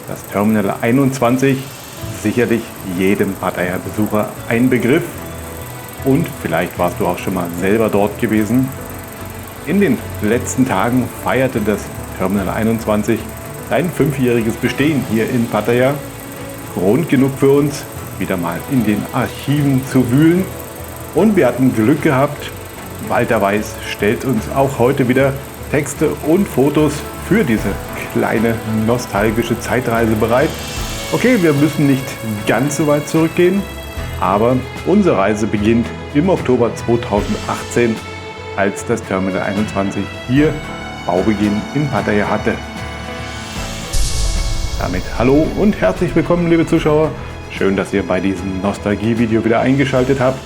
Das Terminal 21, sicherlich jedem Pattaya-Besucher ein Begriff. Und vielleicht warst du auch schon mal selber dort gewesen. In den letzten Tagen feierte das Terminal 21 sein 5-jähriges Bestehen hier in Pattaya. Grund genug für uns, wieder mal in den Archiven zu wühlen. Und wir hatten Glück gehabt. Walter Weiß stellt uns auch heute wieder Texte und Fotos für diese kleine nostalgische Zeitreise bereit. Okay, wir müssen nicht ganz so weit zurückgehen, aber unsere Reise beginnt im Oktober 2018, als das Terminal 21 hier Baubeginn in Pattaya hatte. Damit hallo und herzlich willkommen, liebe Zuschauer. Schön, dass ihr bei diesem Nostalgie-Video wieder eingeschaltet habt.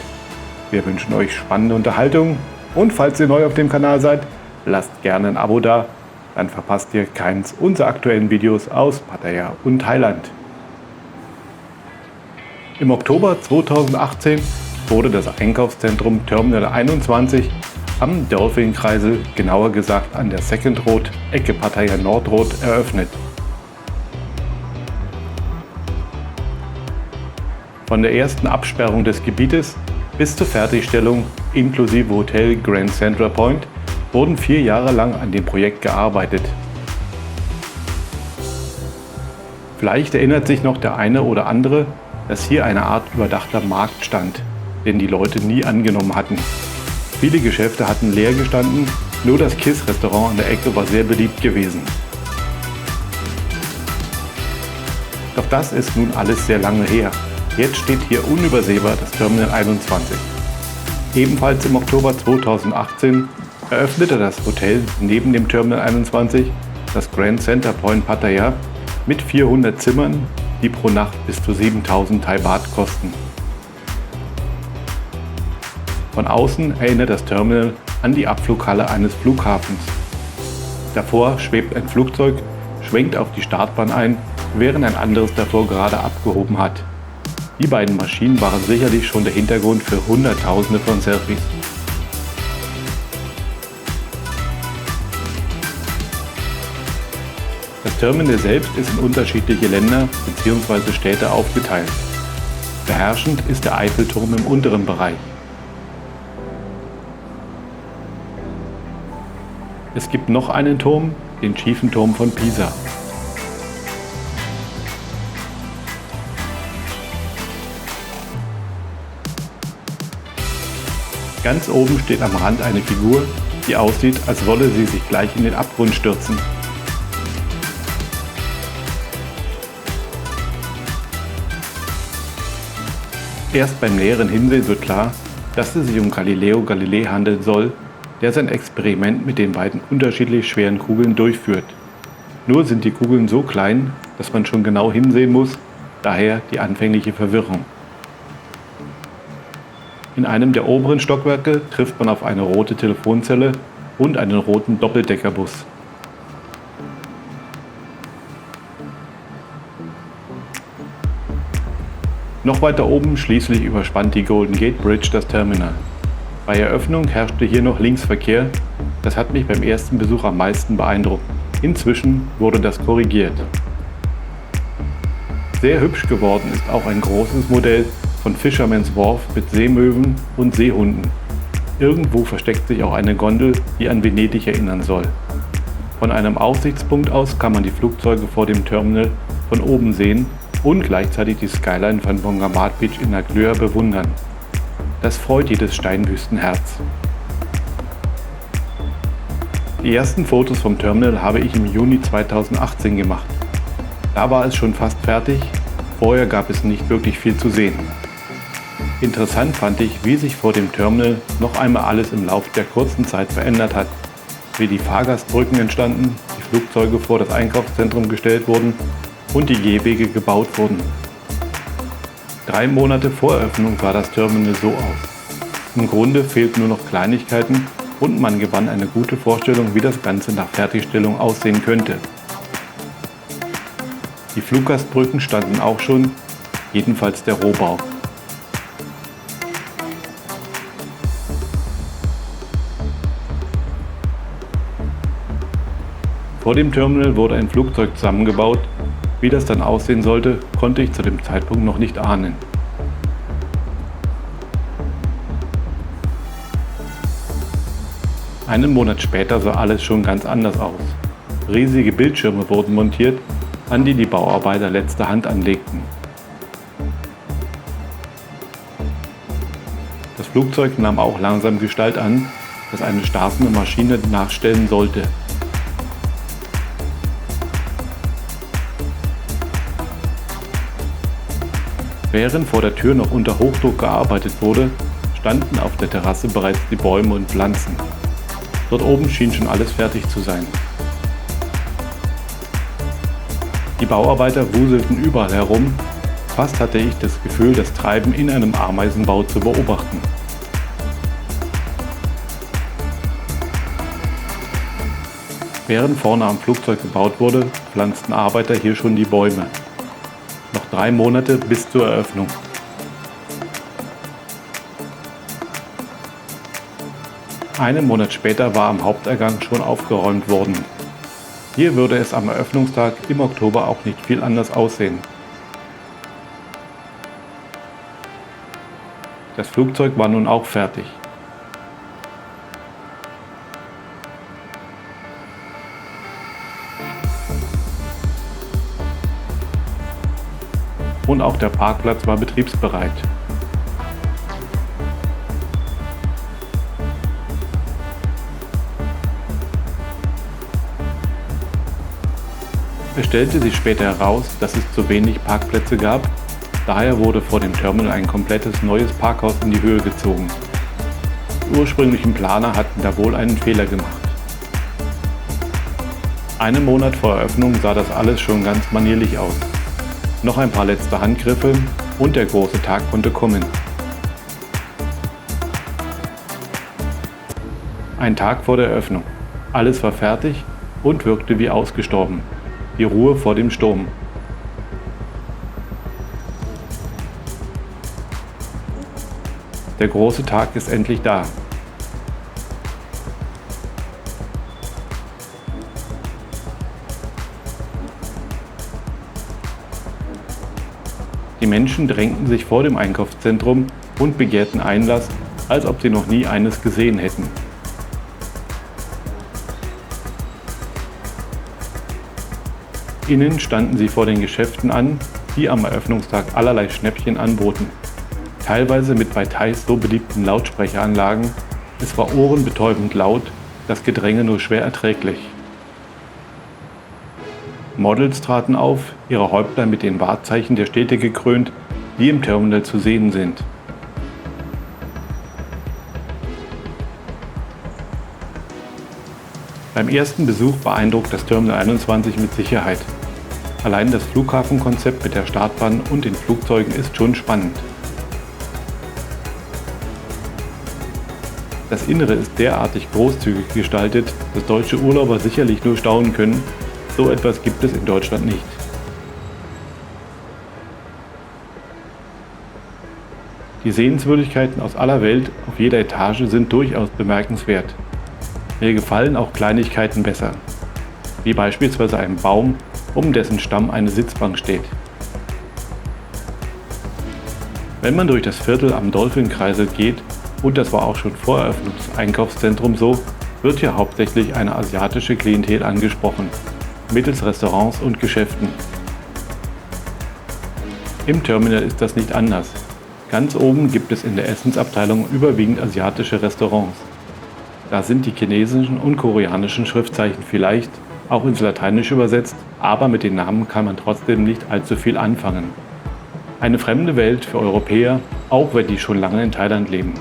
Wir wünschen euch spannende Unterhaltung und falls ihr neu auf dem Kanal seid, lasst gerne ein Abo da, dann verpasst ihr keins unserer aktuellen Videos aus Pattaya und Thailand. Im Oktober 2018 wurde das Einkaufszentrum Terminal 21 am Dolphin-Kreisel, genauer gesagt an der Second Road, Ecke Pattaya Nord Road, eröffnet. Von der ersten Absperrung des Gebietes bis zur Fertigstellung inklusive Hotel Grand Central Point wurden 4 Jahre lang an dem Projekt gearbeitet. Vielleicht erinnert sich noch der eine oder andere, dass hier eine Art überdachter Markt stand, den die Leute nie angenommen hatten. Viele Geschäfte hatten leer gestanden, nur das Kiss-Restaurant an der Ecke war sehr beliebt gewesen. Doch das ist nun alles sehr lange her. Jetzt steht hier unübersehbar das Terminal 21. Ebenfalls im Oktober 2018 eröffnete das Hotel neben dem Terminal 21 das Grand Center Point Pattaya mit 400 Zimmern, die pro Nacht bis zu 7.000 Thai Baht kosten. Von außen erinnert das Terminal an die Abflughalle eines Flughafens. Davor schwebt ein Flugzeug, schwenkt auf die Startbahn ein, während ein anderes davor gerade abgehoben hat. Die beiden Maschinen waren sicherlich schon der Hintergrund für Hunderttausende von Selfies. Das Terminal selbst ist in unterschiedliche Länder bzw. Städte aufgeteilt. Beherrschend ist der Eiffelturm im unteren Bereich. Es gibt noch einen Turm, den schiefen Turm von Pisa. Ganz oben steht am Rand eine Figur, die aussieht, als wolle sie sich gleich in den Abgrund stürzen. Erst beim näheren Hinsehen wird klar, dass es sich um Galileo Galilei handeln soll, der sein Experiment mit den beiden unterschiedlich schweren Kugeln durchführt. Nur sind die Kugeln so klein, dass man schon genau hinsehen muss, daher die anfängliche Verwirrung. In einem der oberen Stockwerke trifft man auf eine rote Telefonzelle und einen roten Doppeldeckerbus. Noch weiter oben schließlich überspannt die Golden Gate Bridge das Terminal. Bei Eröffnung herrschte hier noch Linksverkehr, das hat mich beim ersten Besuch am meisten beeindruckt. Inzwischen wurde das korrigiert. Sehr hübsch geworden ist auch ein großes Modell von Fisherman's Wharf mit Seemöwen und Seehunden. Irgendwo versteckt sich auch eine Gondel, die an Venedig erinnern soll. Von einem Aussichtspunkt aus kann man die Flugzeuge vor dem Terminal von oben sehen und gleichzeitig die Skyline von Bongamat Beach in Naglöa bewundern. Das freut jedes Steinwüstenherz. Die ersten Fotos vom Terminal habe ich im Juni 2018 gemacht. Da war es schon fast fertig, vorher gab es nicht wirklich viel zu sehen. Interessant fand ich, wie sich vor dem Terminal noch einmal alles im Laufe der kurzen Zeit verändert hat. Wie die Fahrgastbrücken entstanden, die Flugzeuge vor das Einkaufszentrum gestellt wurden und die Gehwege gebaut wurden. 3 Monate vor Eröffnung sah das Terminal so aus. Im Grunde fehlten nur noch Kleinigkeiten und man gewann eine gute Vorstellung, wie das Ganze nach Fertigstellung aussehen könnte. Die Fluggastbrücken standen auch schon, jedenfalls der Rohbau. Vor dem Terminal wurde ein Flugzeug zusammengebaut, Wie das dann aussehen sollte, konnte ich zu dem Zeitpunkt noch nicht ahnen. Einen Monat später sah alles schon ganz anders aus. Riesige Bildschirme wurden montiert, an die die Bauarbeiter letzte Hand anlegten. Das Flugzeug nahm auch langsam Gestalt an, das eine startende Maschine nachstellen sollte. Während vor der Tür noch unter Hochdruck gearbeitet wurde, standen auf der Terrasse bereits die Bäume und Pflanzen. Dort oben schien schon alles fertig zu sein. Die Bauarbeiter wuselten überall herum, fast hatte ich das Gefühl, das Treiben in einem Ameisenbau zu beobachten. Während vorne am Flugzeug gebaut wurde, pflanzten Arbeiter hier schon die Bäume. Noch 3 Monate bis zur Eröffnung. Einen Monat später war am Haupteingang schon aufgeräumt worden. Hier würde es am Eröffnungstag im Oktober auch nicht viel anders aussehen. Das Flugzeug war nun auch fertig. Und auch der Parkplatz war betriebsbereit. Es stellte sich später heraus, dass es zu wenig Parkplätze gab, daher wurde vor dem Terminal ein komplettes neues Parkhaus in die Höhe gezogen. Die ursprünglichen Planer hatten da wohl einen Fehler gemacht. Einen Monat vor Eröffnung sah das alles schon ganz manierlich aus. Noch ein paar letzte Handgriffe und der große Tag konnte kommen. Ein Tag vor der Eröffnung. Alles war fertig und wirkte wie ausgestorben. Die Ruhe vor dem Sturm. Der große Tag ist endlich da. Die Menschen drängten sich vor dem Einkaufszentrum und begehrten Einlass, als ob sie noch nie eines gesehen hätten. Innen standen sie vor den Geschäften an, die am Eröffnungstag allerlei Schnäppchen anboten. Teilweise mit bei Thais so beliebten Lautsprecheranlagen. Es war ohrenbetäubend laut, das Gedränge nur schwer erträglich. Models traten auf, ihre Häupter mit den Wahrzeichen der Städte gekrönt, die im Terminal zu sehen sind. Beim ersten Besuch beeindruckt das Terminal 21 mit Sicherheit. Allein das Flughafenkonzept mit der Startbahn und den Flugzeugen ist schon spannend. Das Innere ist derartig großzügig gestaltet, dass deutsche Urlauber sicherlich nur staunen können. So etwas gibt es in Deutschland nicht. Die Sehenswürdigkeiten aus aller Welt auf jeder Etage sind durchaus bemerkenswert. Mir gefallen auch Kleinigkeiten besser, wie beispielsweise ein Baum, um dessen Stamm eine Sitzbank steht. Wenn man durch das Viertel am Dolphin-Kreisel geht, und das war auch schon vor Eröffnung des Einkaufszentrums so, wird hier hauptsächlich eine asiatische Klientel angesprochen, mittels Restaurants und Geschäften. Im Terminal ist das nicht anders. Ganz oben gibt es in der Essensabteilung überwiegend asiatische Restaurants. Da sind die chinesischen und koreanischen Schriftzeichen vielleicht auch ins Lateinische übersetzt, aber mit den Namen kann man trotzdem nicht allzu viel anfangen. Eine fremde Welt für Europäer, auch wenn die schon lange in Thailand leben.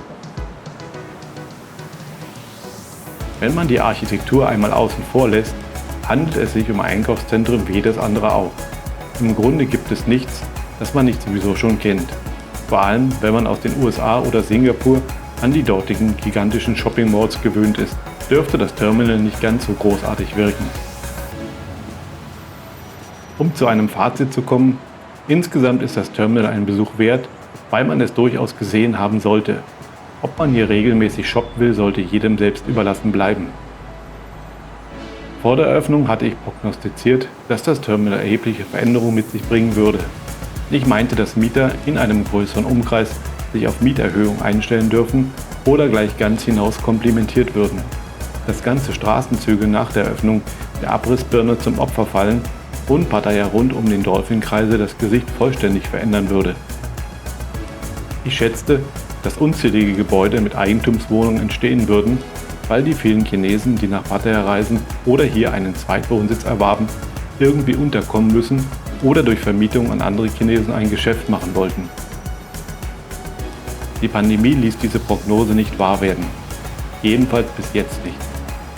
Wenn man die Architektur einmal außen vor lässt, handelt es sich um Einkaufszentren wie jedes andere auch. Im Grunde gibt es nichts, das man nicht sowieso schon kennt. Vor allem, wenn man aus den USA oder Singapur an die dortigen gigantischen Shopping Malls gewöhnt ist, dürfte das Terminal nicht ganz so großartig wirken. Um zu einem Fazit zu kommen, insgesamt ist das Terminal einen Besuch wert, weil man es durchaus gesehen haben sollte. Ob man hier regelmäßig shoppen will, sollte jedem selbst überlassen bleiben. Vor der Eröffnung hatte ich prognostiziert, dass das Terminal erhebliche Veränderungen mit sich bringen würde. Ich meinte, dass Mieter in einem größeren Umkreis sich auf Mieterhöhungen einstellen dürfen oder gleich ganz hinaus komplimentiert würden. Dass ganze Straßenzüge nach der Eröffnung der Abrissbirne zum Opfer fallen und Pattaya rund um den Dolphin-Kreisel das Gesicht vollständig verändern würde. Ich schätzte, dass unzählige Gebäude mit Eigentumswohnungen entstehen würden, weil die vielen Chinesen, die nach Pattaya reisen oder hier einen Zweitwohnsitz erwarben, irgendwie unterkommen müssen oder durch Vermietung an andere Chinesen ein Geschäft machen wollten. Die Pandemie ließ diese Prognose nicht wahr werden. Jedenfalls bis jetzt nicht.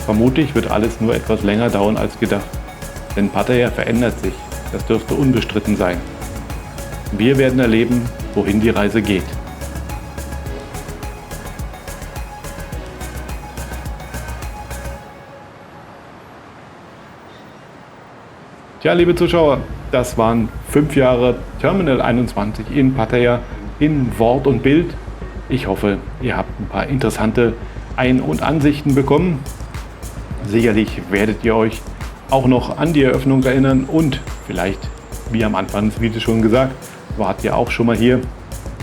Vermutlich wird alles nur etwas länger dauern als gedacht. Denn Pattaya verändert sich, das dürfte unbestritten sein. Wir werden erleben, wohin die Reise geht. Tja, liebe Zuschauer, das waren 5 Jahre Terminal 21 in Pattaya in Wort und Bild. Ich hoffe, ihr habt ein paar interessante Ein- und Ansichten bekommen. Sicherlich werdet ihr euch auch noch an die Eröffnung erinnern und vielleicht, wie am Anfang des Videos schon gesagt, wart ihr auch schon mal hier.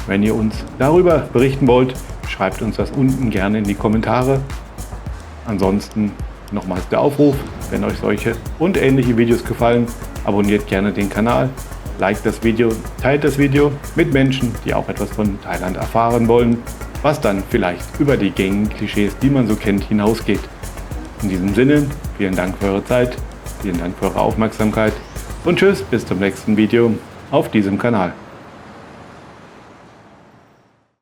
Wenn ihr uns darüber berichten wollt, schreibt uns das unten gerne in die Kommentare. Ansonsten nochmals der Aufruf, wenn euch solche und ähnliche Videos gefallen, abonniert gerne den Kanal, liked das Video, teilt das Video mit Menschen, die auch etwas von Thailand erfahren wollen, was dann vielleicht über die gängigen Klischees, die man so kennt, hinausgeht. In diesem Sinne, vielen Dank für eure Zeit, vielen Dank für eure Aufmerksamkeit und tschüss, bis zum nächsten Video auf diesem Kanal.